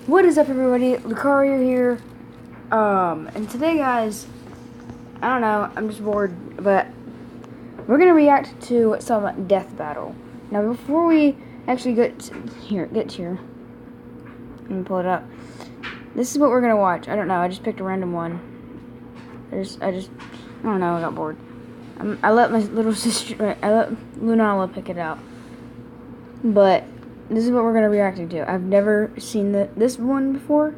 What is up, everybody? Lucario here. And today, guys, I don't know, I'm just bored, but we're gonna react to some Death Battle. Now, before we actually get here, let me pull it up. This is what we're gonna watch. I don't know. I just picked a random one. I don't know. I got bored. I let my little sister, I let Lunala pick it out. But this is what we're gonna react to. I've never seen this one before.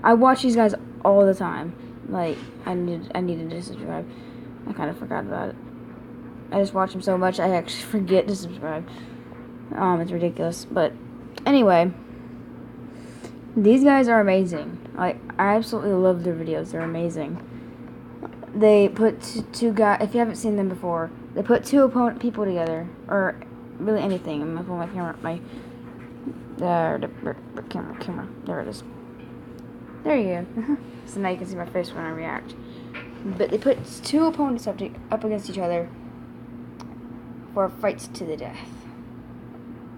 I watch these guys all the time. Like, I needed to subscribe. I kind of forgot about it. I just watch them so much I actually forget to subscribe. It's ridiculous. But anyway, these guys are amazing. Like, I absolutely love their videos. They're amazing. They put two guys. If you haven't seen them before, they put two opponent people together, or really anything. I'm gonna pull my camera. Camera. There it is. There you go. So now you can see my face when I react. But they put two opponents up against each other for fights to the death.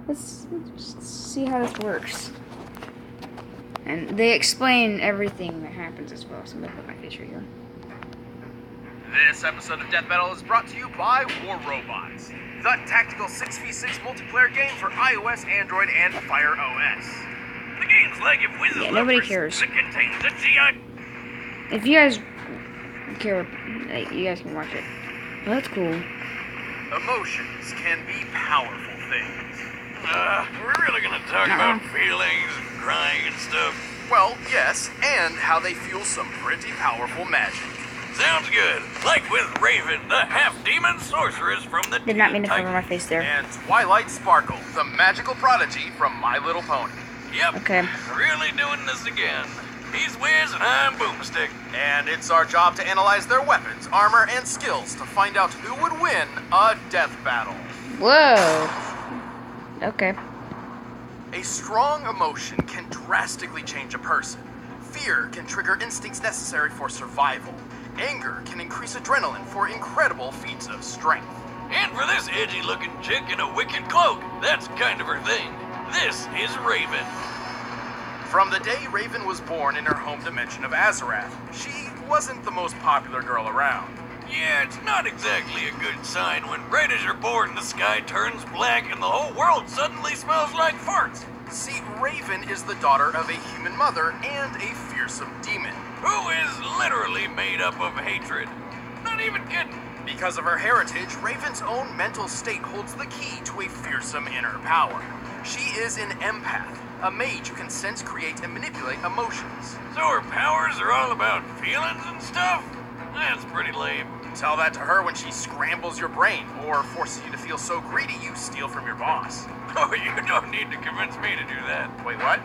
Let's see how this works. And they explain everything that happens as well. So I'm gonna put my face right here. This episode of Death Battle is brought to you by War Robots, the tactical 6v6 multiplayer game for iOS, Android, and Fire OS. The game's leg of wizard Nobody cares. that contains a GI. If you guys care, you guys can watch it. Well, that's cool. Emotions can be powerful things. We're really gonna talk about feelings and crying and stuff? Well, yes, and how they fuel some pretty powerful magic. Sounds good. Like with Raven, the half-demon sorceress from the Did not mean to Teen cover my face there. And Twilight Sparkle, the magical prodigy from My Little Pony. Yep. Okay. Really doing this again. He's Wiz and I'm Boomstick. And it's our job to analyze their weapons, armor, and skills to find out who would win a death battle. Whoa. Okay. A strong emotion can drastically change a person. Fear can trigger instincts necessary for survival. Anger can increase adrenaline for incredible feats of strength. And for this edgy-looking chick in a wicked cloak, that's kind of her thing. This is Raven. From the day Raven was born in her home dimension of Azarath, she wasn't the most popular girl around. Yeah, it's not exactly a good sign when right as you're born the sky turns black and the whole world suddenly smells like farts. See, Raven is the daughter of a human mother and a fearsome demon. Who is literally made up of hatred. Not even kidding. Because of her heritage, Raven's own mental state holds the key to a fearsome inner power. She is an empath, a mage who can sense, create, and manipulate emotions. So her powers are all about feelings and stuff? That's pretty lame. Tell that to her when she scrambles your brain or forces you to feel so greedy you steal from your boss. Oh, you don't need to convince me to do that. Wait, what?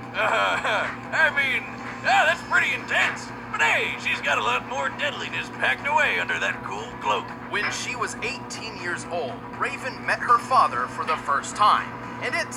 That's pretty intense. But hey, she's got a lot more deadliness packed away under that cool cloak. When she was 18 years old, Raven met her father for the first time, and it,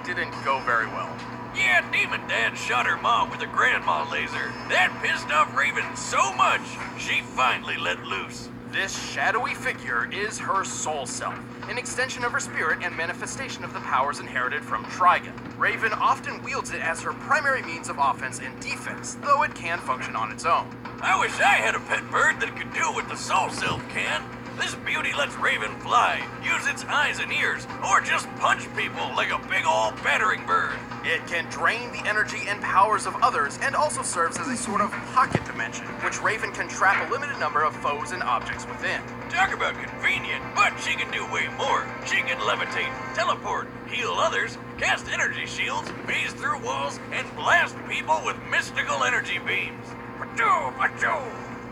didn't go very well. Yeah, Demon Dad shot her mom with a grandma laser. That pissed off Raven so much, she finally let loose. This shadowy figure is her soul self, an extension of her spirit and manifestation of the powers inherited from Trigon. Raven often wields it as her primary means of offense and defense, though it can function on its own. I wish I had a pet bird that could do what the soul self can. This beauty lets Raven fly, use its eyes and ears, or just punch people like a big ol' battering bird. It can drain the energy and powers of others and also serves as a sort of pocket dimension, which Raven can trap a limited number of foes and objects within. Talk about convenient, but she can do way more. She can levitate, teleport, heal others, cast energy shields, phase through walls, and blast people with mystical energy beams.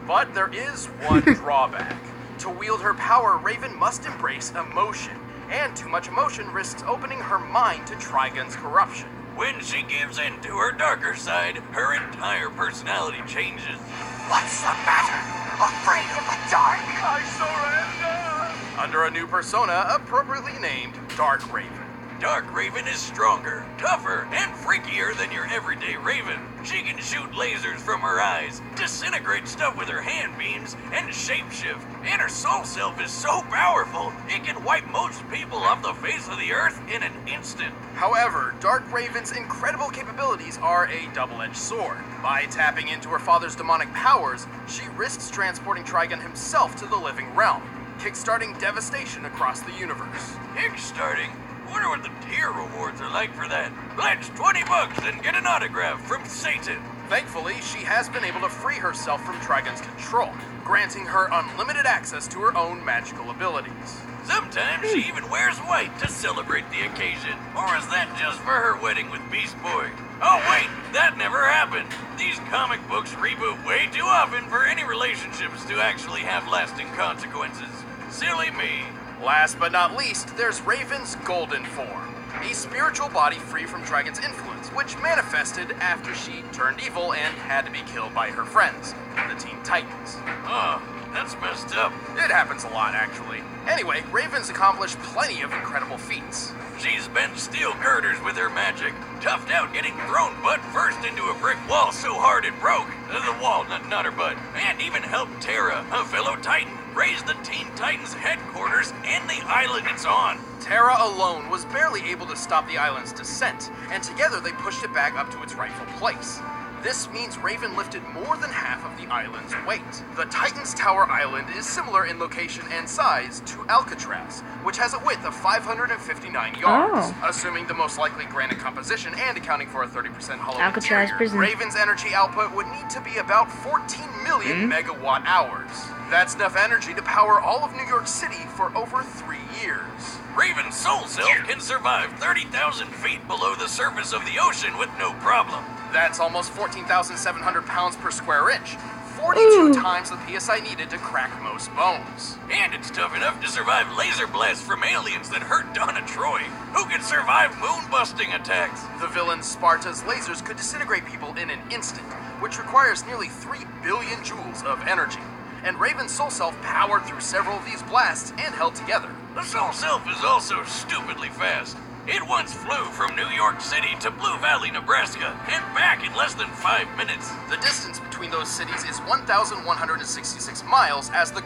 But there is one drawback. To wield her power, Raven must embrace emotion, and too much emotion risks opening her mind to Trigon's corruption. When she gives in to her darker side, her entire personality changes. What's the matter? Afraid of the dark? I surrender! Under a new persona appropriately named Dark Raven. Dark Raven is stronger, tougher, and freakier than your everyday Raven. She can shoot lasers from her eyes, disintegrate stuff with her hand beams, and shapeshift. And her soul self is so powerful, it can wipe most people off the face of the earth in an instant. However, Dark Raven's incredible capabilities are a double-edged sword. By tapping into her father's demonic powers, she risks transporting Trigun himself to the living realm, kickstarting devastation across the universe. Kickstarting? Wonder what the tier rewards are like for that. Pledge $20 and get an autograph from Satan. Thankfully, she has been able to free herself from Trigun's control, granting her unlimited access to her own magical abilities. Sometimes she even wears white to celebrate the occasion. Or is that just for her wedding with Beast Boy? Oh wait, that never happened. These comic books reboot way too often for any relationships to actually have lasting consequences. Silly me. Last but not least, there's Raven's golden form, a spiritual body free from Trigun's influence, which manifested after she turned evil and had to be killed by her friends, the Teen Titans. Oh, that's messed up. It happens a lot, actually. Anyway, Raven's accomplished plenty of incredible feats. She's bent steel girders with her magic, toughed out getting thrown butt first into a brick wall so hard it broke. The wall, not her butt. And even helped Terra, a fellow Titan, raise the Teen Titans headquarters and the island it's on. Terra alone was barely able to stop the island's descent, and together they pushed it back up to its rightful place. This means Raven lifted more than half of the island's weight. The Titan's Tower Island is similar in location and size to Alcatraz, which has a width of 559 yards. Assuming the most likely granite composition and accounting for a 30% hollow Alcatraz interior, prison. Raven's energy output would need to be about 14 million megawatt hours. That's enough energy to power all of New York City for over 3 years. Raven's soul self can survive 30,000 feet below the surface of the ocean with no problem. That's almost 14,700 pounds per square inch, 42 times the PSI needed to crack most bones. And it's tough enough to survive laser blasts from aliens that hurt Donna Troy, who can survive moon-busting attacks. The villain Sparta's lasers could disintegrate people in an instant, which requires nearly 3 billion joules of energy. And Raven's soul self powered through several of these blasts and held together. The soul self is also stupidly fast. It once flew from New York City to Blue Valley, Nebraska, and back in less than 5 minutes. The distance between those cities is 1,166 miles as the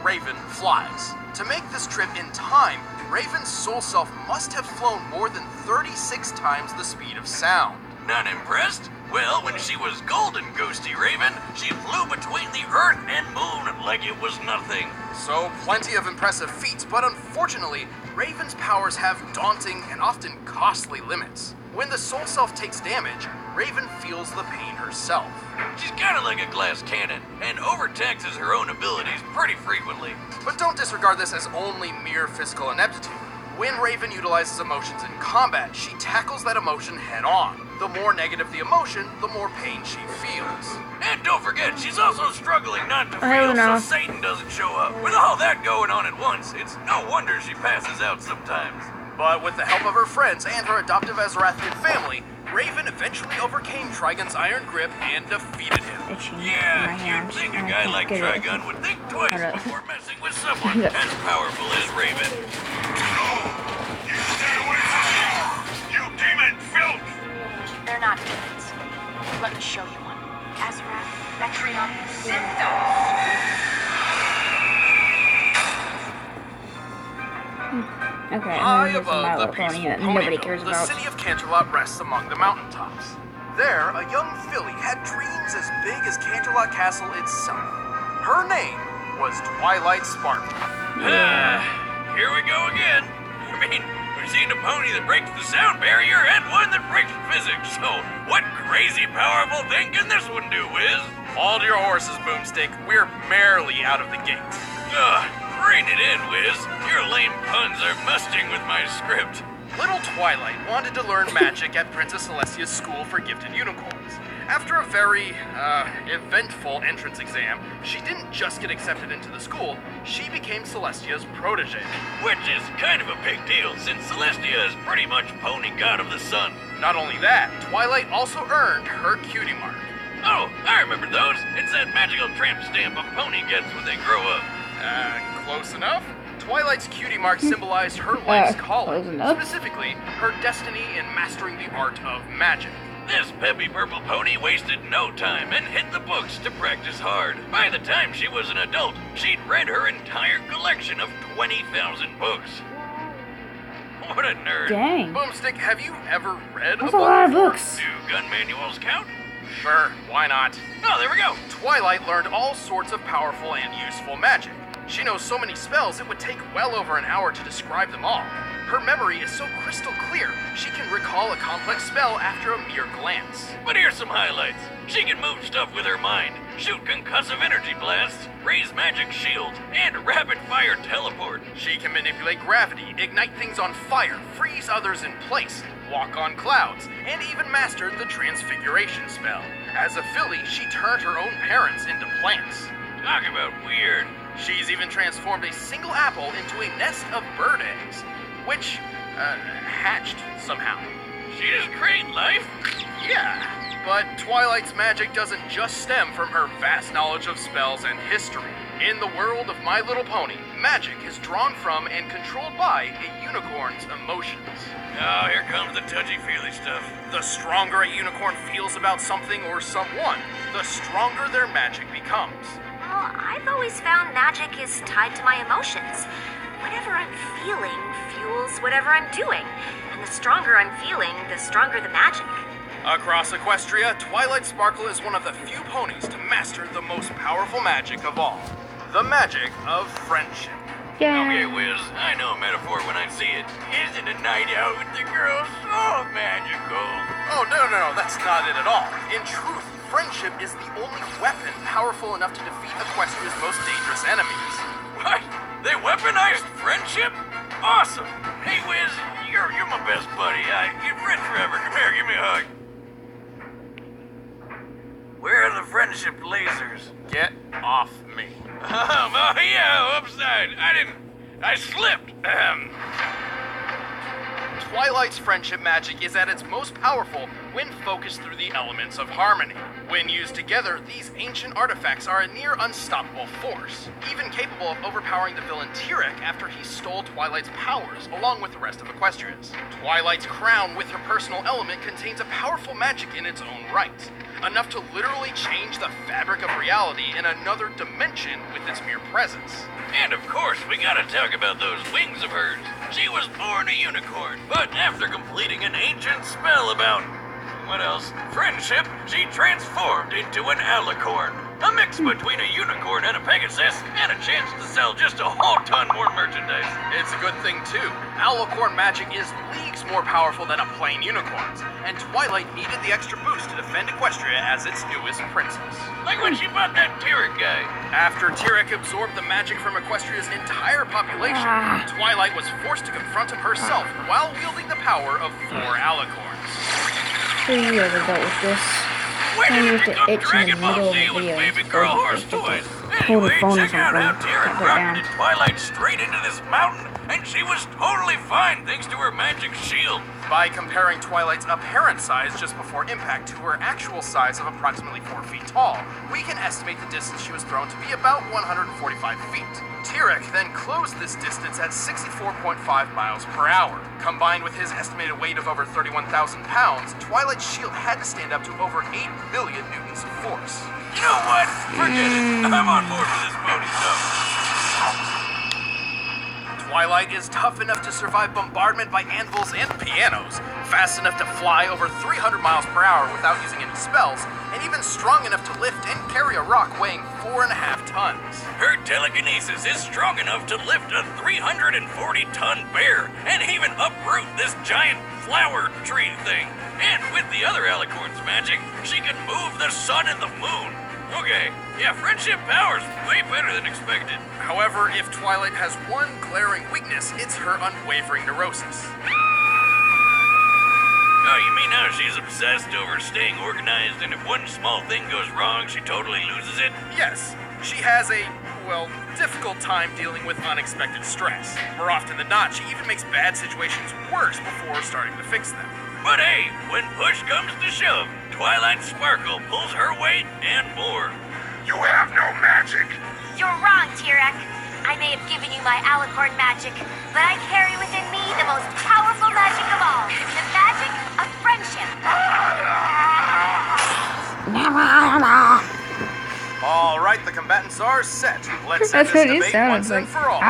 Raven, flies. To make this trip in time, Raven's soul self must have flown more than 36 times the speed of sound. Not impressed? Well, when she was golden Ghosty Raven, she flew between the Earth and Moon like it was nothing. So, plenty of impressive feats, but unfortunately, Raven's powers have daunting and often costly limits. When the soul self takes damage, Raven feels the pain herself. She's kinda like a glass cannon, and overtaxes her own abilities pretty frequently. But don't disregard this as only mere physical ineptitude. When Raven utilizes emotions in combat, she tackles that emotion head on. The more negative the emotion, the more pain she feels. And don't forget, she's also struggling not to I don't feel know. so Satan doesn't show up. With all that going on at once, it's no wonder she passes out sometimes. But with the help of her friends and her adoptive Azrathian family, Raven eventually overcame Trigun's iron grip and defeated him. Itchy. Yeah, My hands. you'd think a I guy can't like get it. Trigun would think twice Hold up. before messing with someone as powerful as Raven. You stay away from me! You demon filth! They're not demons. Let me show you one. Azarath, Metrion, Synthos. Okay, High I'm gonna above My the Little Pony peaceful that nobody Ponyville, cares the about. city of Canterlot rests among the mountaintops. There, a young filly had dreams as big as Canterlot Castle itself. Her name was Twilight Sparkle. Here we go again. I mean, we've seen a pony that breaks the sound barrier and one that breaks physics, so what crazy powerful thing can this one do, Wiz? Hold your horses, Boomstick. We're merely out of the gate. Rein it in, Wiz. Your lame puns are musting with my script. Little Twilight wanted to learn magic at Princess Celestia's School for Gifted Unicorns. After a very, eventful entrance exam, she didn't just get accepted into the school, she became Celestia's protege. Which is kind of a big deal, since Celestia is pretty much pony god of the sun. Not only that, Twilight also earned her cutie mark. Oh, I remember those. It's that magical tramp stamp a pony gets when they grow up. Close enough? Twilight's cutie mark symbolized her life's close calling, enough. specifically her destiny in mastering the art of magic. This peppy purple pony wasted no time and hit the books to practice hard. By the time she was an adult, she'd read her entire collection of 20,000 books. What a nerd. Dang. Boomstick, have you ever read That's a a book lot of before? books. Do gun manuals count? Sure, why not? Oh, there we go. Twilight learned all sorts of powerful and useful magic. She knows so many spells it would take well over an hour to describe them all. Her memory is so crystal clear, she can recall a complex spell after a mere glance. But here's some highlights. She can move stuff with her mind, shoot concussive energy blasts, raise magic shields, and rapid-fire teleport. She can manipulate gravity, ignite things on fire, freeze others in place, walk on clouds, and even mastered the transfiguration spell. As a filly, she turned her own parents into plants. Talk about weird. She's even transformed a single apple into a nest of bird eggs, which, hatched somehow. She just create life? Yeah, but Twilight's magic doesn't just stem from her vast knowledge of spells and history. In the world of My Little Pony, magic is drawn from and controlled by a unicorn's emotions. Oh, here comes the touchy-feely stuff. The stronger a unicorn feels about something or someone, the stronger their magic becomes. Well, I've always found magic is tied to my emotions. Whatever I'm feeling fuels whatever I'm doing. And the stronger I'm feeling, the stronger the magic. Across Equestria, Twilight Sparkle is one of the few ponies to master the most powerful magic of all. The magic of friendship. Okay, Wiz, I know a metaphor when I see it. Isn't a night out with the girls so magical? Oh, no, that's not it at all. In truth, friendship is the only weapon powerful enough to defeat Equestria's most dangerous enemies. What? They weaponized friendship? Awesome. Hey, Wiz, you're my best buddy. You're friends forever. Come here, give me a hug. Where are the friendship lasers? Get off me. Oh, yeah, upside. I slipped. Twilight's friendship magic is at its most powerful when focused through the elements of harmony. When used together, these ancient artifacts are a near unstoppable force, even capable of overpowering the villain Tyrek after he stole Twilight's powers, along with the rest of Equestria's. Twilight's crown with her personal element contains a powerful magic in its own right, enough to literally change the fabric of reality in another dimension with its mere presence. And of course, we gotta talk about those wings of hers. She was born a unicorn, but after completing an ancient spell about, what else? Friendship, she transformed into an alicorn. A mix between a unicorn and a pegasus, and a chance to sell just a whole ton more merchandise. It's a good thing, too. Alicorn magic is leagues more powerful than a plain unicorn's, and Twilight needed the extra boost to defend Equestria as its newest princess. Like when she bought that Tyrek guy. After Tyrek absorbed the magic from Equestria's entire population, Twilight was forced to confront him herself while wielding the power of 4 alicorns. So you ever dealt with this? When And did you it have to become itch in the Dragon Ball middle of Z the with video. baby girl horse toys? Hold the Anyway, phone or check out how something. Tyrek Tap it down. rocketed Twilight straight into this mountain, and she was totally fine thanks to her magic shield. By comparing Twilight's apparent size just before impact to her actual size of approximately 4 feet tall, we can estimate the distance she was thrown to be about 145 feet. Tyrek then closed this distance at 64.5 miles per hour. Combined with his estimated weight of over 31,000 pounds, Twilight's shield had to stand up to over 8 billion newtons of force. You know what? Forget it. I'm on board with this pony stuff. Twilight is tough enough to survive bombardment by anvils and pianos, fast enough to fly over 300 miles per hour without using any spells, and even strong enough to lift and carry a rock weighing 4.5 tons. Her telekinesis is strong enough to lift a 340-ton bear and even uproot this giant flower tree thing. And with the other alicorn's magic, she can move the sun and the moon. Okay, yeah, friendship power's way better than expected. However, if Twilight has one glaring weakness, it's her unwavering neurosis. Oh, you mean how she's obsessed over staying organized, and if one small thing goes wrong, she totally loses it? Yes, she has a, well, difficult time dealing with unexpected stress. More often than not, she even makes bad situations worse before starting to fix them. But hey, when push comes to shove, Twilight Sparkle pulls her weight and more. You have no magic. You're wrong, Tyrek. I may have given you my alicorn magic, but I carry within me the most powerful magic of all. The magic of friendship. All right, the combatants are set. Let's end That's this what he debate sounds once like. and for all.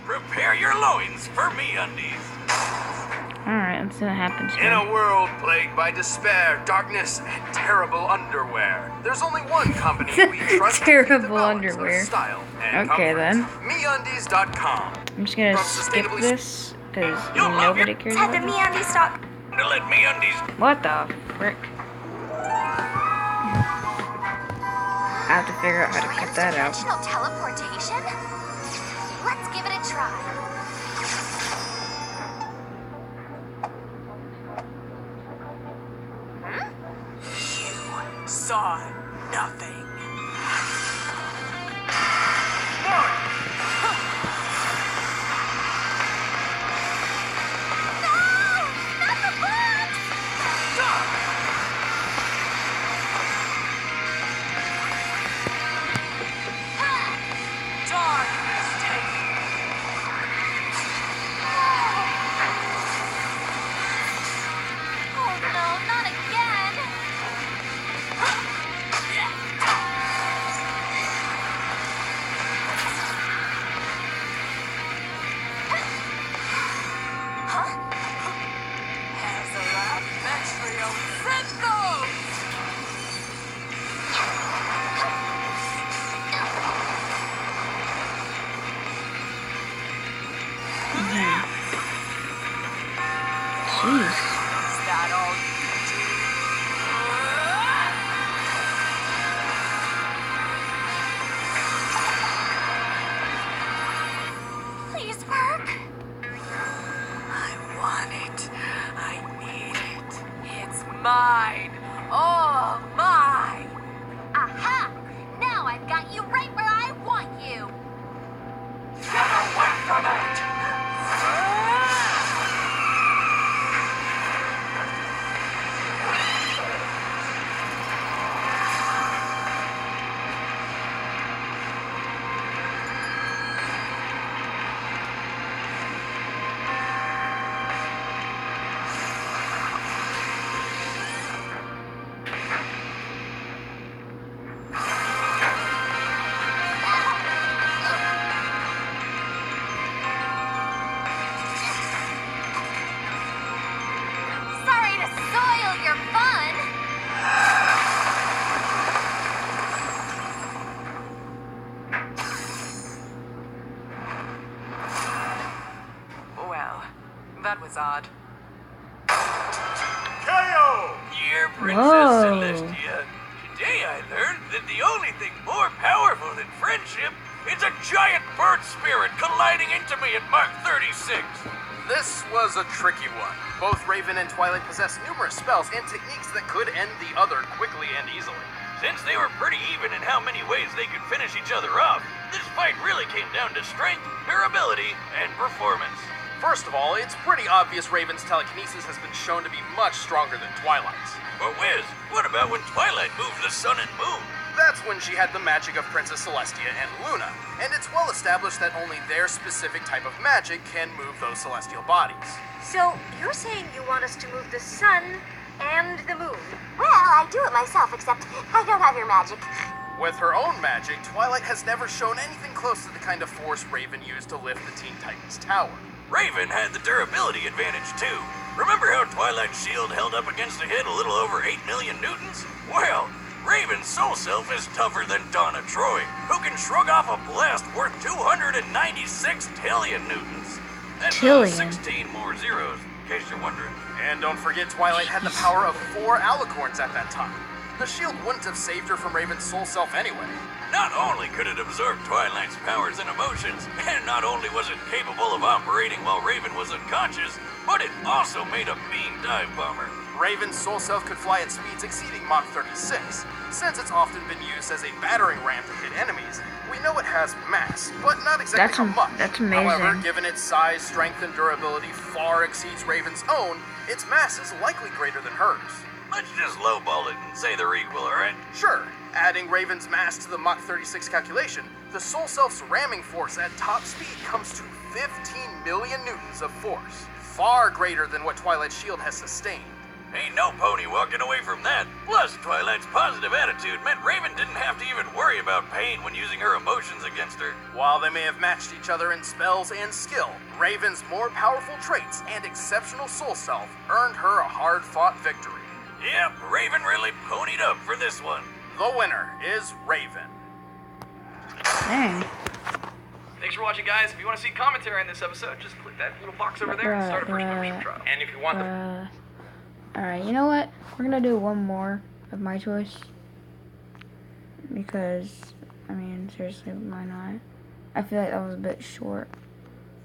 Prepare your loins for MeUndies. Alright, let's see what happens In here. a world plagued by despair, darkness, and terrible underwear, there's only one company we trust to keep the Terrible balance of underwear. style and Okay, comfort. then. MeUndies.com. I'm just gonna From skip sustainably- this, because You'll love nobody your- cares Had the about this. MeUndies stock. To let MeUndies. What the frick? I have to figure out how to cut that out. Transdimensional teleportation? Let's give it a try. Saw nothing. Darkness take Oh no, not again! Azarat Metrio Senko! Jeez. Is that all Please work. I want it. I need it. It's mine. All mine. Aha! Now I've got you right where I want you. Sorry to soil your fun. Well, that was odd. KO! Dear Princess Whoa. Celestia, today I learned that the only thing more powerful than friendship is a giant bird spirit colliding into me at Mark 36. This was a tricky one. Both Raven and Twilight possess numerous spells and techniques that could end the other quickly and easily. Since they were pretty even in how many ways they could finish each other off, this fight really came down to strength, durability, and performance. First of all, it's pretty obvious Raven's telekinesis has been shown to be much stronger than Twilight's. But Wiz, what about when Twilight moved the sun and moon? That's when she had the magic of Princess Celestia and Luna, and it's well established that only their specific type of magic can move those celestial bodies. So, you're saying you want us to move the sun and the moon? Well, I do it myself, except I don't have your magic. With her own magic, Twilight has never shown anything close to the kind of force Raven used to lift the Teen Titans Tower. Raven had the durability advantage too. Remember how Twilight's shield held up against a hit a little over 8 million newtons? Well, Raven's soul self is tougher than Donna Troy, who can shrug off a blast worth 296 tillion newtons. That's Tillion. 16 more zeros, in case you're wondering. And don't forget, Twilight had the power of 4 alicorns at that time. The shield wouldn't have saved her from Raven's soul self anyway. Not only could it absorb Twilight's powers and emotions, and not only was it capable of operating while Raven was unconscious, but it also made a mean dive bomber. Raven's soul self could fly at speeds exceeding Mach 36. Since it's often been used as a battering ram to hit enemies, we know it has mass, but not exactly how much. That's amazing. However, given its size, strength, and durability far exceeds Raven's own, its mass is likely greater than hers. Let's just lowball it and say they're equal, alright? Sure, adding Raven's mass to the Mach 36 calculation, The Soul Self's ramming force at top speed comes to 15 million newtons of force, far greater than what Twilight's shield has sustained. Ain't no pony walking away from that. Plus, Twilight's positive attitude meant Raven didn't have to even worry about pain when using her emotions against her. While they may have matched each other in spells and skill, Raven's more powerful traits and exceptional Soul Self earned her a hard-fought victory. Yep, Raven really ponied up for this one. The winner is Raven. Dang. Thanks for watching, guys. If you want to see commentary on this episode, just click that little box over there and start a first membership trial. And if you want the... Alright, you know what? We're gonna do one more of my choice. Because, I mean, seriously, why not? I feel like that was a bit short.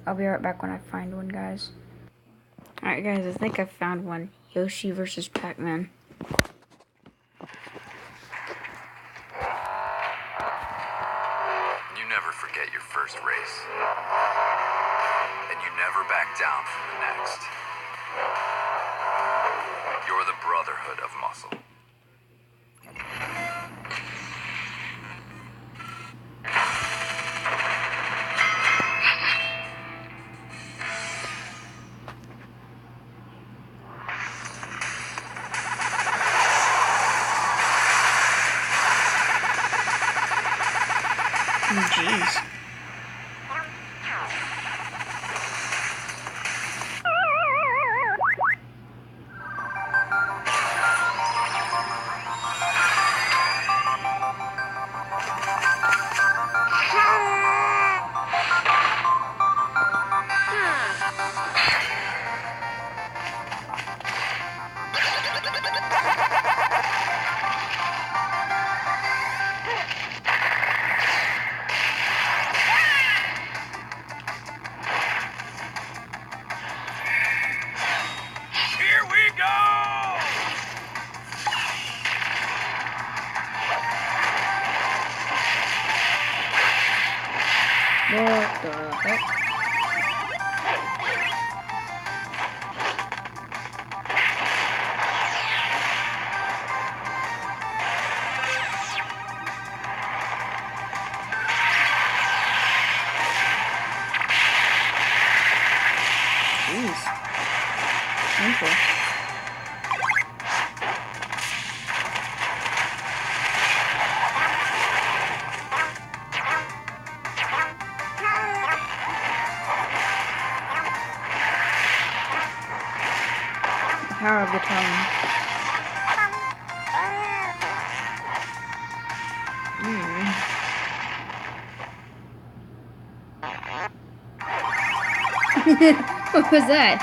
I'll be right back when I find one, guys. Alright, guys, I think I found one. Yoshi versus Pac-Man. You never forget your first race. And you never back down from the next. You're the brotherhood of muscle. Jeez. Here we go! What the heck? Jeez. Painful. The power of the tongue. What was that?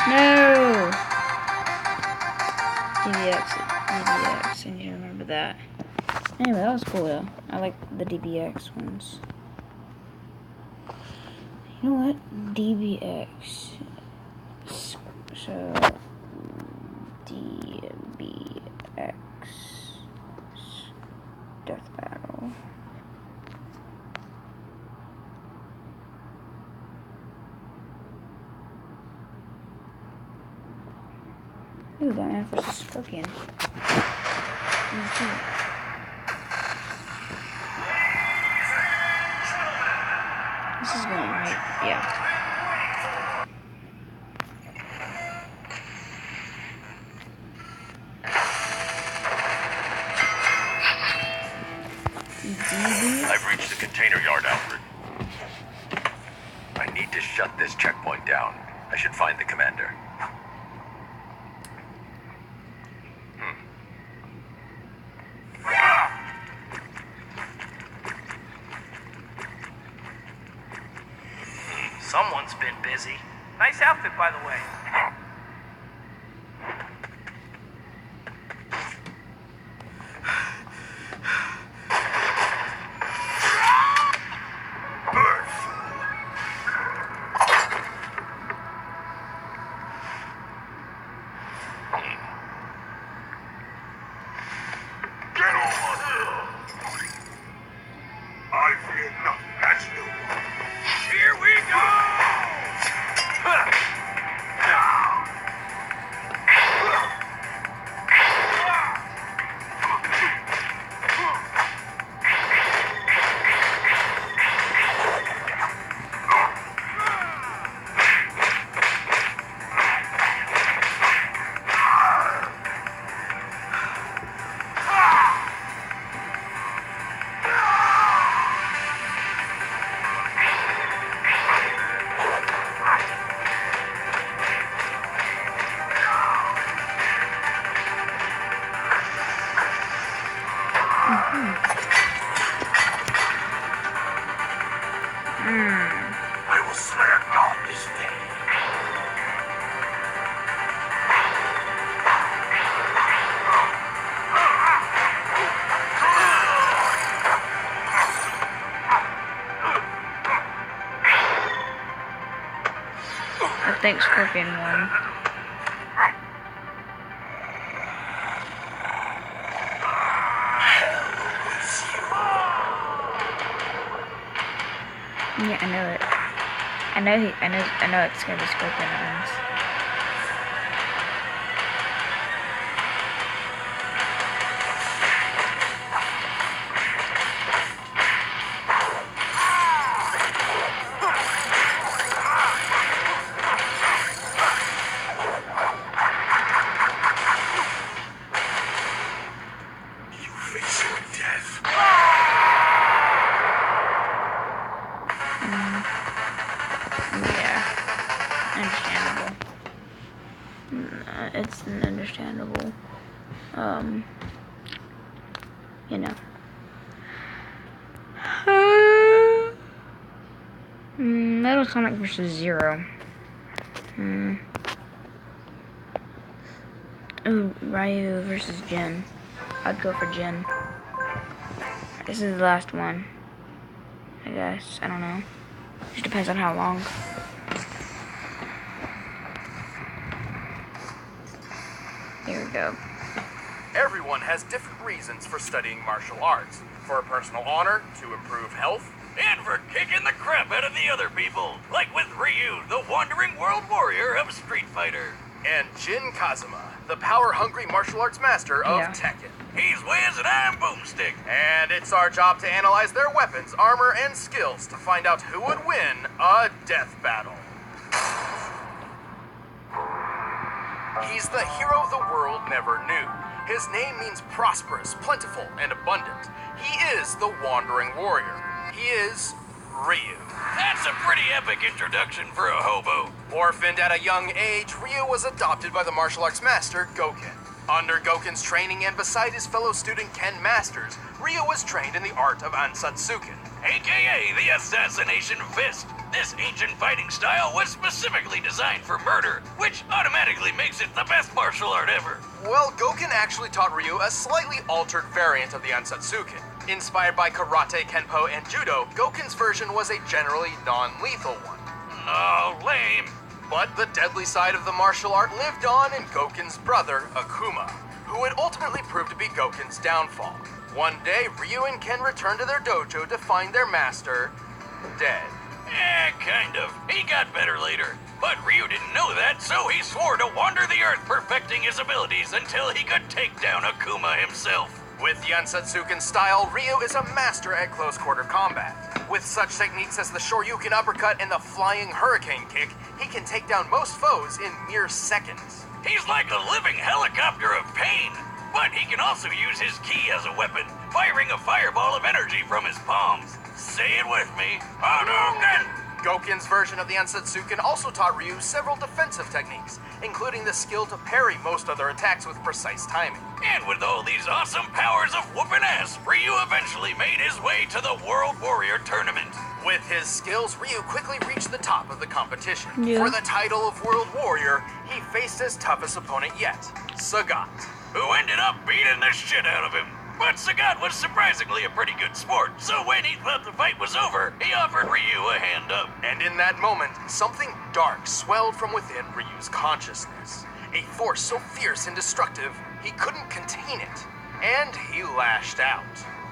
No! DBX, I need to remember that. Anyway, that was cool though. I like the DBX ones. You know what? DBX. So, DBX. Death Battle. Ooh, Batman vs. Scorpion. Let's see. This is going right. Yeah. I've reached the container yard, Alfred. I need to shut this checkpoint down. I should find the commander. Someone's been busy. Nice outfit, by the way. Nothing, that's new. Here we go! I will spare not this day. I think Scorpion won. Yeah, I know it. I know it's gonna be Scorpion that wins. You face your death. Yeah, understandable. It's understandable. You know. Metal Sonic versus Zero. Ooh, Ryu versus Jin. I'd go for Jin. This is the last one, I guess. I don't know. Just depends on how long. Here we go. Everyone has different reasons for studying martial arts. For personal honor, to improve health, And for kicking the crap out of the other people, like with Ryu, the wandering world warrior of Street Fighter. and Jin Kazuma, the power-hungry martial arts master of Yeah. Tekken. He's Wiz and I'm Boomstick. And it's our job to analyze their weapons, armor, and skills to find out who would win a death battle. He's the hero the world never knew. His name means prosperous, plentiful, and abundant. He is the Wandering Warrior. He is Ryu. That's a pretty epic introduction for a hobo. Orphaned at a young age, Ryu was adopted by the martial arts master Goken. Under Goken's training and beside his fellow student Ken Masters, Ryu was trained in the art of Ansatsuken. AKA the Assassination Fist. This ancient fighting style was specifically designed for murder, which automatically makes it the best martial art ever. Well, Goken actually taught Ryu a slightly altered variant of the Ansatsuken. Inspired by karate, kenpo, and judo, Goken's version was a generally non-lethal one. Oh, lame. But the deadly side of the martial art lived on in Goken's brother, Akuma, who would ultimately prove to be Goken's downfall. One day, Ryu and Ken returned to their dojo to find their master dead. Kind of. He got better later. But Ryu didn't know that, so he swore to wander the earth perfecting his abilities until he could take down Akuma himself. With the Ansatsuken style, Ryu is a master at close-quarter combat. With such techniques as the Shoryuken uppercut and the flying hurricane kick, he can take down most foes in mere seconds. He's like a living helicopter of pain, but he can also use his ki as a weapon, firing a fireball of energy from his palms. Say it with me, Hadouken! Goken's version of the Ansatsuken also taught Ryu several defensive techniques, including the skill to parry most other attacks with precise timing. And with all these awesome powers of whooping ass, Ryu eventually made his way to the World Warrior Tournament. With his skills, Ryu quickly reached the top of the competition. Yeah. For the title of World Warrior, he faced his toughest opponent yet, Sagat. Who ended up beating the shit out of him. But Sagat was surprisingly a pretty good sport, so when he thought the fight was over, he offered Ryu a hand up. And in that moment, something dark swelled from within Ryu's consciousness. A force so fierce and destructive, he couldn't contain it. And he lashed out.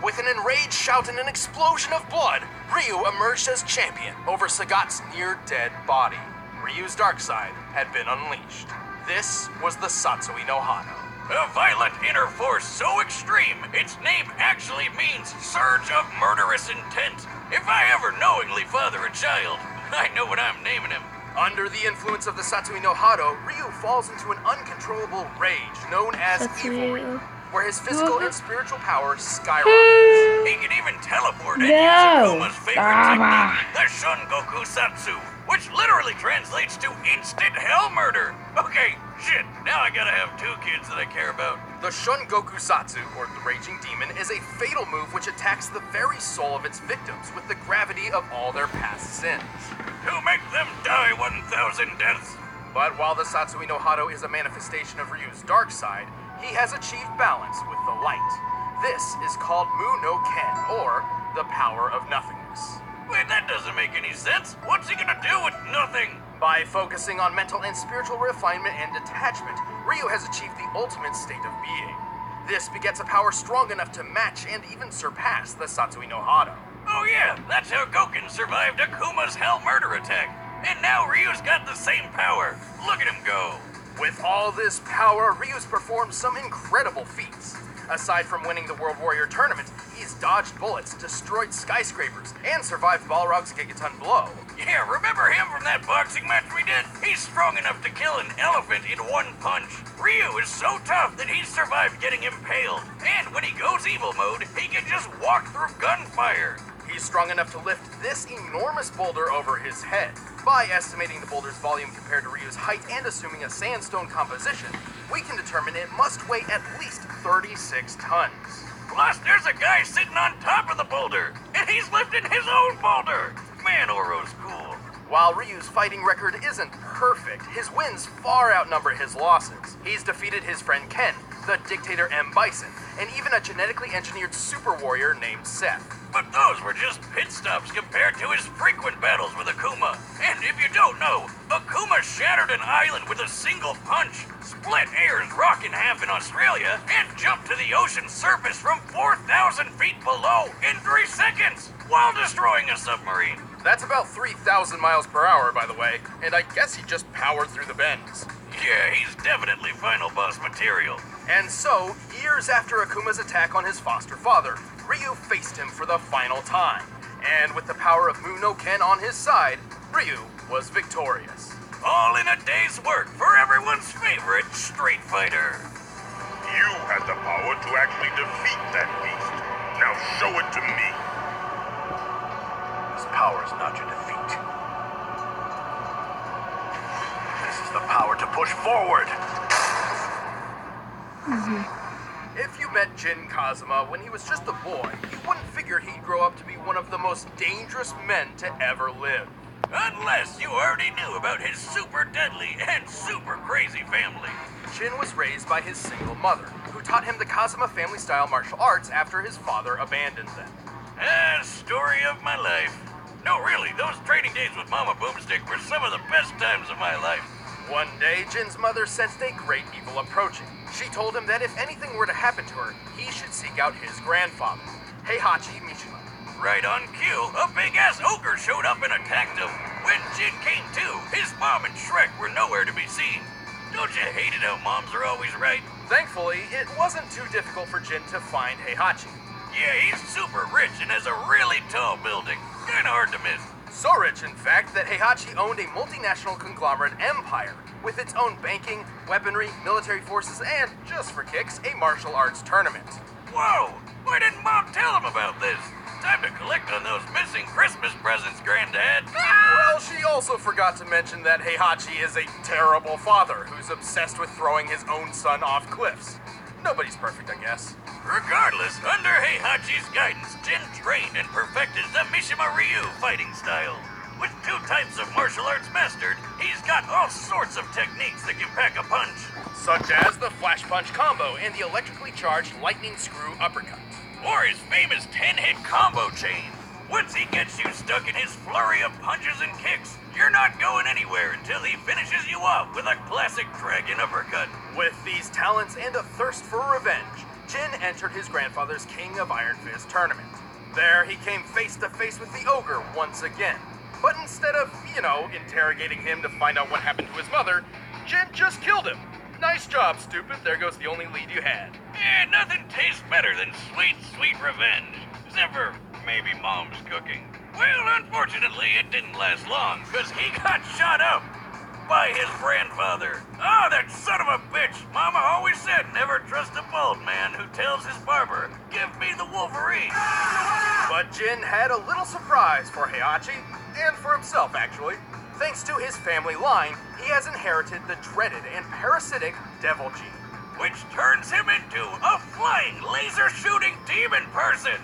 With an enraged shout and an explosion of blood, Ryu emerged as champion over Sagat's near-dead body. Ryu's dark side had been unleashed. This was the Satsui no Hado. A violent inner force so extreme, its name actually means surge of murderous intent. If I ever knowingly father a child, I know what I'm naming him. Under the influence of the Satsui no Hado, Ryu falls into an uncontrollable rage known as Evil Ryu, where his physical and spiritual power skyrockets. He can even teleport and No. use Akuma's favorite technique, the Shun Goku Satsu, which literally translates to instant hell murder. Okay, shit, now I gotta have 2 kids that I care about. The Shun Goku Satsu, or the Raging Demon, is a fatal move which attacks the very soul of its victims with the gravity of all their past sins. To make them die 1,000 deaths. But while the Satsui no Hado is a manifestation of Ryu's dark side, he has achieved balance with the light. This is called Mu no Ken, or the power of nothingness. Wait, that doesn't make any sense. What's he gonna do with nothing? By focusing on mental and spiritual refinement and detachment, Ryu has achieved the ultimate state of being. This begets a power strong enough to match and even surpass the Satsui no Hado. Oh yeah, that's how Goken survived Akuma's hell murder attack. And now Ryu's got the same power. Look at him go. With all this power, Ryu's performed some incredible feats. Aside from winning the World Warrior Tournament, he's dodged bullets, destroyed skyscrapers, and survived Balrog's Gigaton blow. Yeah, remember him from that boxing match we did? He's strong enough to kill an elephant in 1 punch. Ryu is so tough that he's survived getting impaled. And when he goes evil mode, he can just walk through gunfire. He's strong enough to lift this enormous boulder over his head. By estimating the boulder's volume compared to Ryu's height and assuming a sandstone composition, we can determine it must weigh at least 36 tons. Plus, there's a guy sitting on top of the boulder, and he's lifting his own boulder. Man, Oro's cool. While Ryu's fighting record isn't perfect, his wins far outnumber his losses. He's defeated his friend Ken, the dictator M. Bison, and even a genetically engineered super warrior named Seth. But those were just pit stops compared to his frequent battles with Akuma. And if you don't know, Akuma shattered an island with a single punch, split Ayers Rock in half in Australia, and jumped to the ocean's surface from 4,000 feet below in 3 seconds, while destroying a submarine. That's about 3,000 miles per hour, by the way, and I guess he just powered through the bends. Yeah, he's definitely final boss material. And so, years after Akuma's attack on his foster father, Ryu faced him for the final time. And with the power of Mu no Ken on his side, Ryu was victorious. All in a day's work for everyone's favorite Street Fighter. You had the power to actually defeat that beast. Now show it to me. This power is not your defeat. This is the power to push forward. If you met Jin Kazuma when he was just a boy, you wouldn't figure he'd grow up to be one of the most dangerous men to ever live. Unless you already knew about his super deadly and super crazy family. Jin was raised by his single mother, who taught him the Kazuma family-style martial arts after his father abandoned them. Story of my life. No, really, those training days with Mama Boomstick were some of the best times of my life. One day, Jin's mother sensed a great evil approaching. She told him that if anything were to happen to her, he should seek out his grandfather, Heihachi Mishima. Right on cue, a big-ass ogre showed up and attacked him. When Jin came to, his mom and Shrek were nowhere to be seen. Don't you hate it how moms are always right? Thankfully, it wasn't too difficult for Jin to find Heihachi. Yeah, he's super rich and has a really tall building. Kinda hard to miss. So rich, in fact, that Heihachi owned a multinational conglomerate empire with its own banking, weaponry, military forces, and, just for kicks, a martial arts tournament. Whoa! Why didn't Mom tell him about this? Time to collect on those missing Christmas presents, Granddad. Well, she also forgot to mention that Heihachi is a terrible father who's obsessed with throwing his own son off cliffs. Nobody's perfect, I guess. Regardless, under Heihachi's guidance, Jin trained and perfected the Mishima Ryu fighting style. With 2 types of martial arts mastered, he's got all sorts of techniques that can pack a punch. Such as the flash punch combo and the electrically charged lightning screw uppercut. Or his famous 10-hit combo chain. Once he gets you stuck in his flurry of punches and kicks, you're not going anywhere until he finishes you off with a classic dragon uppercut. With these talents and a thirst for revenge, Jin entered his grandfather's King of Iron Fist tournament. There, he came face to face with the ogre once again. But instead of, interrogating him to find out what happened to his mother, Jin just killed him. Nice job, stupid. There goes the only lead you had. Yeah, nothing tastes better than sweet, sweet revenge. Except for maybe Mom's cooking. Well, unfortunately, it didn't last long, because he got shot up by his grandfather. Oh, that son of a bitch! Mama always said never trust a bald man who tells his barber, give me the Wolverine. But Jin had a little surprise for Heihachi, and for himself, actually. Thanks to his family line, he has inherited the dreaded and parasitic Devil Gene, which turns him into a flying, laser-shooting demon person.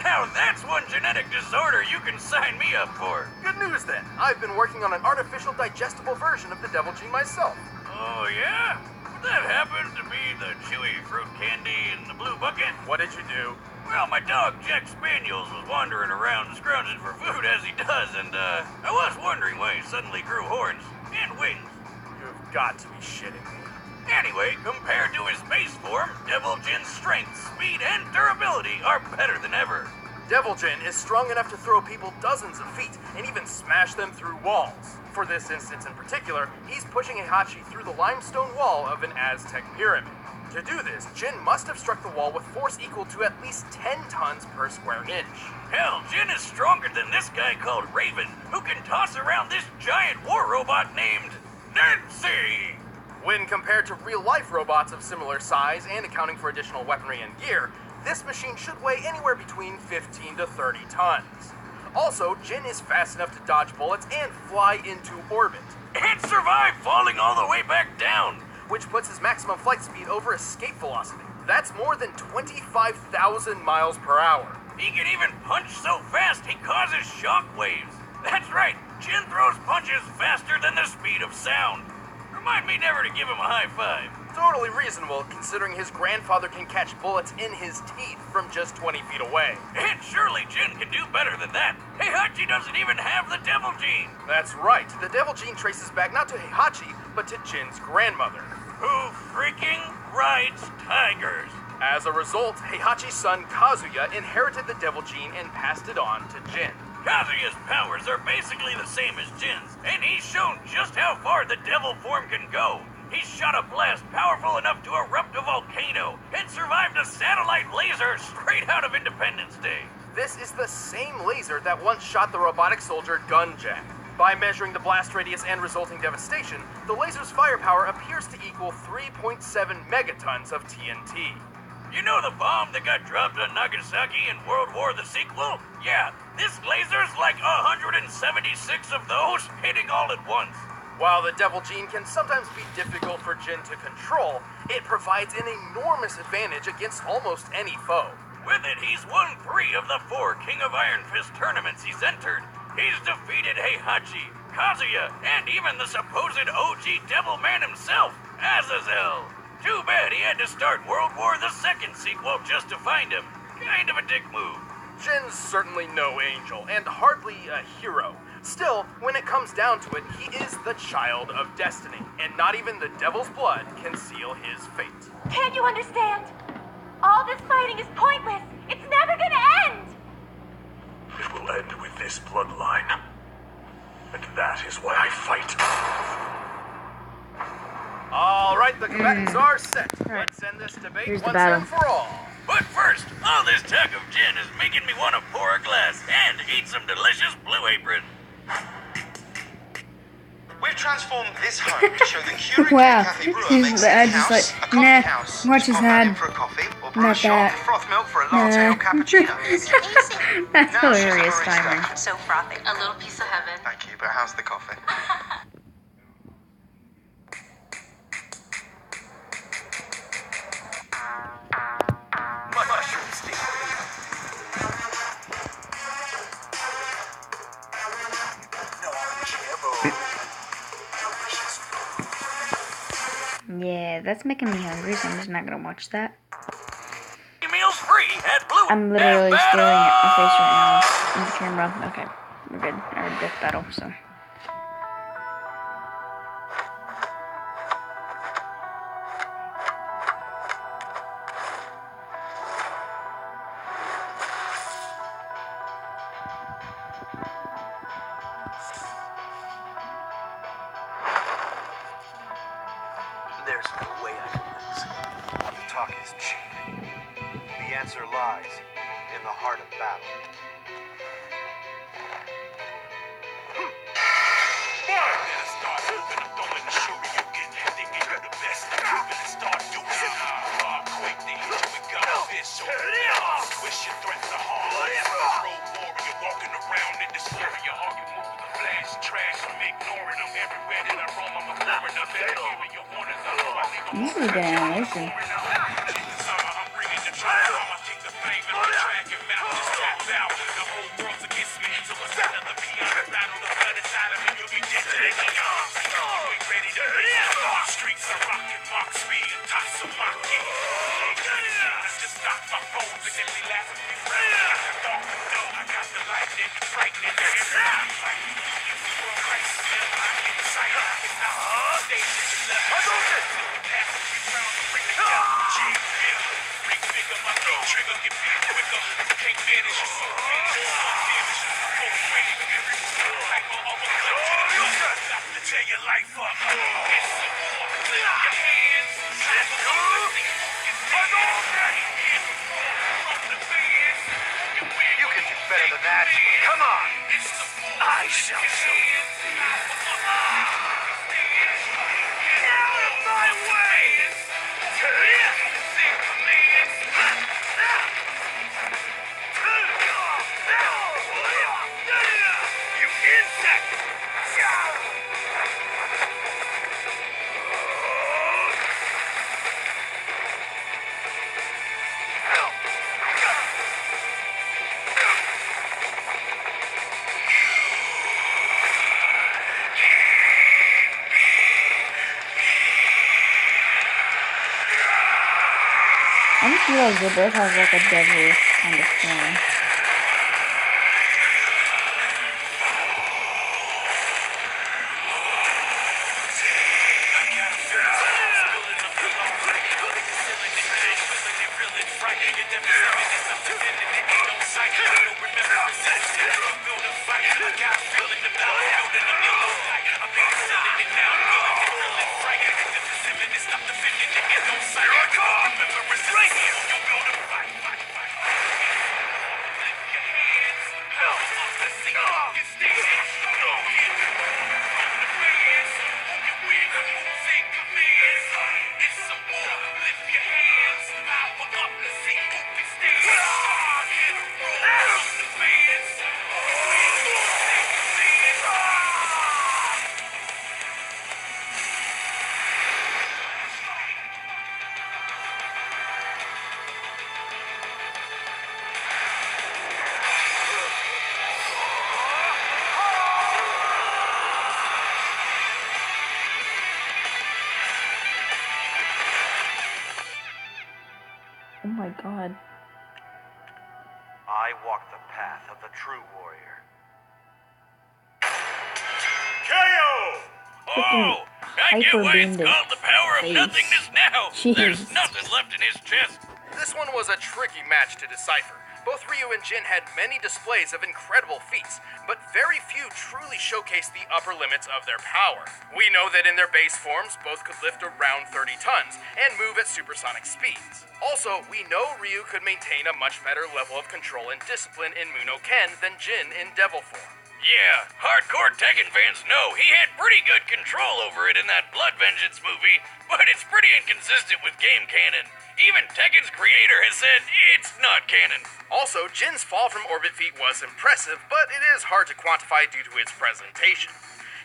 Now that's one genetic disorder you can sign me up for. Good news then. I've been working on an artificial digestible version of the Devil Gene myself. Oh yeah? That happened to be the chewy fruit candy in the blue bucket. What did you do? Well, my dog Jack Spaniels was wandering around scrounging for food as he does, and I was wondering why he suddenly grew horns and wings. You've got to be shitting me. Anyway, compared to his base form, Devil Jin's strength, speed, and durability are better than ever. Devil Jin is strong enough to throw people dozens of feet and even smash them through walls. For this instance in particular, he's pushing Heihachi through the limestone wall of an Aztec pyramid. To do this, Jin must have struck the wall with force equal to at least 10 tons per square inch. Hell, Jin is stronger than this guy called Raven, who can toss around this giant war robot named Nancy. When compared to real-life robots of similar size and accounting for additional weaponry and gear, this machine should weigh anywhere between 15 to 30 tons. Also, Jin is fast enough to dodge bullets and fly into orbit. And survive falling all the way back down, which puts his maximum flight speed over escape velocity. That's more than 25,000 miles per hour. He can even punch so fast he causes shock waves. That's right, Jin throws punches faster than the speed of sound. Remind me never to give him a high five. Totally reasonable, considering his grandfather can catch bullets in his teeth from just 20 feet away. And surely Jin can do better than that. Heihachi doesn't even have the Devil Gene. That's right. The Devil Gene traces back not to Heihachi, but to Jin's grandmother, who freaking rides tigers. As a result, Heihachi's son Kazuya inherited the Devil Gene and passed it on to Jin. Kazuya's powers are basically the same as Jin's, and he's shown just how far the devil form can go. He shot a blast powerful enough to erupt a volcano and survived a satellite laser straight out of Independence Day. This is the same laser that once shot the robotic soldier Gunjack. By measuring the blast radius and resulting devastation, the laser's firepower appears to equal 3.7 megatons of TNT. You know the bomb that got dropped on Nagasaki in World War the sequel? Yeah, this laser's like 176 of those hitting all at once. While the Devil Gene can sometimes be difficult for Jin to control, it provides an enormous advantage against almost any foe. With it, he's won 3 of the 4 King of Iron Fist tournaments he's entered. He's defeated Heihachi, Kazuya, and even the supposed OG Devil Man himself, Azazel. Too bad he had to start World War II sequel just to find him. Kind of a dick move. Jin's certainly no angel, and hardly a hero. Still, when it comes down to it, he is the child of destiny, and not even the devil's blood can seal his fate. Can't you understand? All this fighting is pointless. It's never gonna end! It will end with this bloodline. And that is why I fight. All right, the combatants are set. Let's end this debate once and for all. But first, all this talk of gin is making me want to pour a glass and eat some delicious Blue Apron. We've transformed this home to show the Keurig wow. Cafe Brewer makes a just house, like, a coffee nah, house, watch his head. for a coffee, or brew Not a shot that. with froth milk for a latte or cappuccino. That's Now hilarious she's a barista. timing. So frothy. A little piece of heaven. Thank you, but how's the coffee? Mushroom steak. Yeah, that's making me hungry, so I'm just not gonna watch that. Meals free at Blue. I'm literally staring at my face right now in the camera. Okay, we're good. Our death battle, so. There's no way I can lose. Your talk is cheap. The answer lies in the heart of battle. This is good animation. Streets are rocking, Mark Speed, Tatsumaki. Just knock my phones and then we laugh and be right. I got the lightning, frightening everybody. Trigger, get big quicker. Can't manage your soul. Tear your life up. It's the war. Clear your hands. Time to go. You can do better than that. Come on. I shall show you. Get out of my way. You insect. I just realized they both have like a devilish kind of thing. Oh my god. I walk the path of the true warrior. KO! Oh! I get why it's called the power of nothingness now! Jeez. There's nothing left in his chest! This one was a tricky match to decipher. Both Ryu and Jin had many displays of incredible feats, but very few truly showcased the upper limits of their power. We know that in their base forms, both could lift around 30 tons and move at supersonic speeds. Also, we know Ryu could maintain a much better level of control and discipline in Muno Ken than Jin in Devil form. Yeah, hardcore Tekken fans know he had pretty good control over it in that Blood Vengeance movie, but it's pretty inconsistent with game canon. Even Tekken's creator has said it's not canon. Also, Jin's fall from orbit feat was impressive, but it is hard to quantify due to its presentation.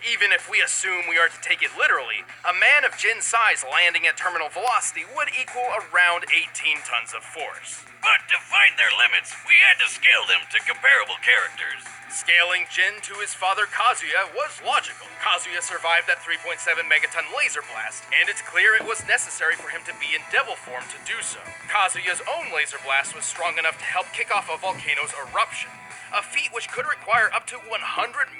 Even if we assume we are to take it literally, a man of Jin's size landing at terminal velocity would equal around 18 tons of force. But to find their limits, we had to scale them to comparable characters. Scaling Jin to his father Kazuya was logical. Kazuya survived that 3.7 megaton laser blast, and it's clear it was necessary for him to be in devil form to do so. Kazuya's own laser blast was strong enough to help kick off a volcano's eruption, a feat which could require up to 100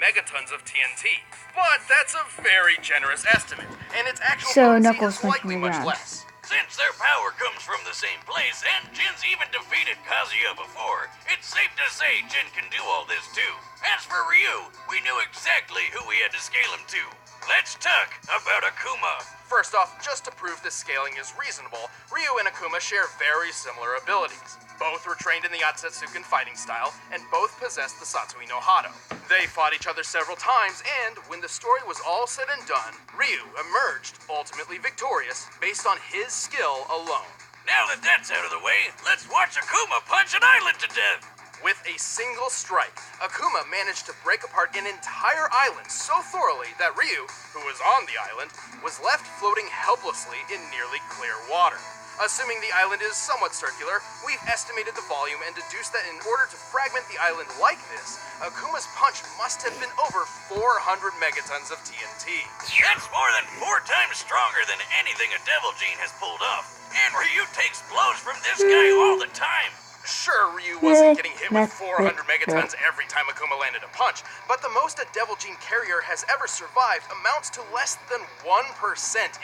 megatons of TNT. But that's a very generous estimate, and its actual potency Knuckles is likely much around. less. Since their power comes from the same place, and Jin's even defeated Kazuya before, it's safe to say Jin can do all this too. As for Ryu, we knew exactly who we had to scale him to. let's talk about Akuma. First off, just to prove this scaling is reasonable, Ryu and Akuma share very similar abilities. Both were trained in the Otsutsuken fighting style, and both possessed the Satsui no Hado. They fought each other several times, and when the story was all said and done, Ryu emerged ultimately victorious based on his skill alone. Now that that's out of the way, let's watch Akuma punch an island to death. With a single strike, Akuma managed to break apart an entire island so thoroughly that Ryu, who was on the island, was left floating helplessly in nearly clear water. Assuming the island is somewhat circular, we've estimated the volume and deduced that in order to fragment the island like this, Akuma's punch must have been over 400 megatons of TNT. That's more than 4 times stronger than anything a Devil Gene has pulled off. And Ryu takes blows from this guy all the time. Sure, Ryu wasn't getting hit with 400 megatons every time Akuma landed a punch, but the most a Devil Gene carrier has ever survived amounts to less than 1%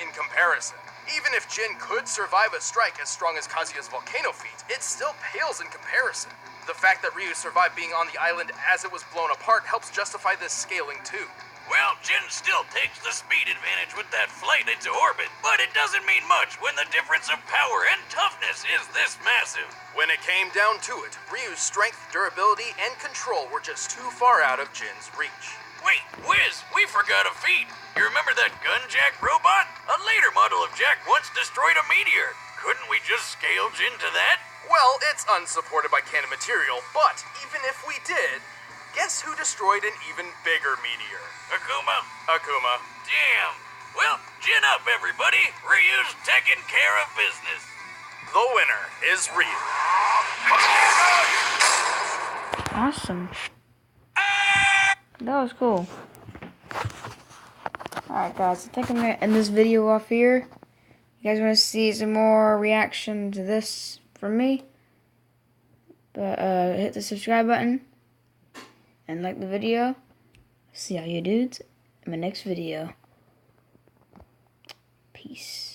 in comparison. Even if Jin could survive a strike as strong as Kazuya's volcano feat, it still pales in comparison. The fact that Ryu survived being on the island as it was blown apart helps justify this scaling too. Well, Jin still takes the speed advantage with that flight into orbit, but it doesn't mean much when the difference of power and toughness is this massive. When it came down to it, Ryu's strength, durability, and control were just too far out of Jin's reach. Wait, Wiz, we forgot a feat. You remember that Gunjack robot? A later model of Jack once destroyed a meteor. Couldn't we just scale Jin to that? Well, it's unsupported by canon material, but even if we did, guess who destroyed an even bigger meteor? Akuma? Akuma. Damn. Well, gin up, everybody. Ryu's taking care of business. The winner is Ryu. Awesome. That was cool. Alright guys, I think I'm going to end this video off here. You guys want to see some more reaction to this from me? But hit the subscribe button and like the video. See all you dudes in my next video. Peace.